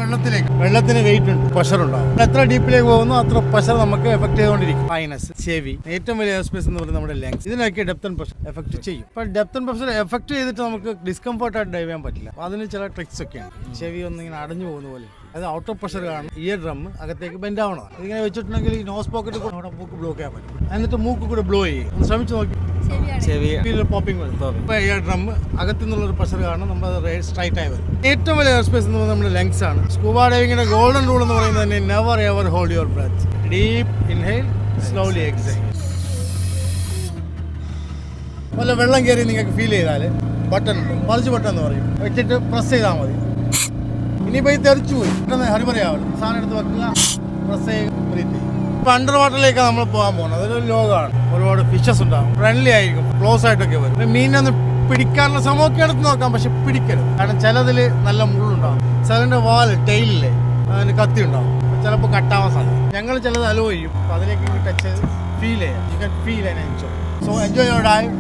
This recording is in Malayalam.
വെള്ളത്തിന് വെയിറ്റ് ഉണ്ട്, പ്രഷർ ഉണ്ടാവും. എത്ര ഡീപ്പിലേക്ക് പോകുന്നു അത്ര പ്രഷർ നമുക്ക് എഫക്ട് ചെയ്തുകൊണ്ടിരിക്കും. ഫൈനസ്, ചെവി, ഏറ്റവും വലിയ എയർ സ്പേസ് എന്ന് പറയുന്നത് നമ്മുടെ ലങ്സ്. ഇതിനൊക്കെ ഡെപ്ത് ആൻഡ് പ്രഷർ എഫക്ട് ചെയ്യും. ഇപ്പൊ ഡെപ്ത് ആൻഡ് പ്രഷർ എഫക്ട് ചെയ്തിട്ട് നമുക്ക് ഡിസ്കംഫർട്ടായിട്ട് ഡൈവ് ചെയ്യാൻ പറ്റില്ല. അതിന് ചില ട്രിക്സ് ഒക്കെ ഉണ്ട്. ചെവി ഒന്നിങ്ങനെ അടഞ്ഞു പോകുന്ന പോലെ, അത് ഔട്ട് ഓഫ് പ്രഷർ കാണും. ഇയർ ഡ്രം അകത്തേക്ക് ബെൻഡ് ആവണം. ഇതിങ്ങനെ വെച്ചിട്ടുണ്ടെങ്കിൽ ഈ നോസ് പോക്കറ്റ് കൂടെ അവിടെ മൂക്ക് ബ്ലോക്ക് ചെയ്യാൻ പറ്റും. എന്നിട്ട് മൂക്ക് കൂടെ ബ്ലോ ചെയ്യും. ഒന്ന് ശ്രമിച്ചു നോക്കി. പോപ്പിംഗ് ഇപ്പൊ ഇയർ ഡ്രം അകത്തു നിന്നുള്ളൊരു പ്രഷർ കാരണം നമ്മൾ സ്ട്രൈറ്റ് ആയി വരും. ഏറ്റവും വലിയ എയർ സ്പേസ് എന്ന് പറയുന്നത് നമ്മുടെ ലങ്സ് ആണ്. സ്കൂബ ഡൈവിങ്ങിന്റെ ഗോൾഡൻ റൂൾ എന്ന് പറയുന്നത് തന്നെ never ever hold your breath. Deep inhale, slowly exhale. വല്ല വെള്ളം കയറി നിങ്ങൾക്ക് ഫീൽ ചെയ്താൽ ബട്ടൺ ഉണ്ട്, പറിച്ച് ബട്ടൺ എന്ന് പറയും, വെച്ചിട്ട് പ്രസ് ചെയ്താൽ മതി. ഇനിയിപ്പോൾ ഈ തെറിച്ചു പോയി പെട്ടെന്ന് ഹരിപറയാവണം. സാധനം എടുത്ത് വെക്കുക, പ്രസ് ചെയ്യുക, ബ്രീത്ത് ചെയ്യും. ഇപ്പം അണ്ടർ വാട്ടറിലേക്കാണ് നമ്മൾ പോകാൻ പോകുന്നത്. അതൊരു ലോകമാണ്. ഒരുപാട് ഫിഷസ് ഉണ്ടാകും, ഫ്രണ്ട്ലി ആയിരിക്കും, ക്ലോസ് ആയിട്ടൊക്കെ വരും. മീനൊന്ന് പിടിക്കാനുള്ള ശ്രമമൊക്കെ എടുത്ത് നോക്കാം, പക്ഷെ പിടിക്കരുത്. കാരണം ചിലതിൽ നല്ല മുള്ളുണ്ടാവും, ചിലതിൻ്റെ വാല് ടെയിലില്ലേ അതിന് കത്തി ഉണ്ടാവും, ചിലപ്പോൾ കട്ടാവാൻ സാധിക്കും. ഞങ്ങൾ ചിലത് അലോ ചെയ്യും, അപ്പോൾ അതിലേക്ക് ടച്ച് ചെയ്ത് ഫീൽ ചെയ്യാം. You can feel and enjoy. So enjoy your dive.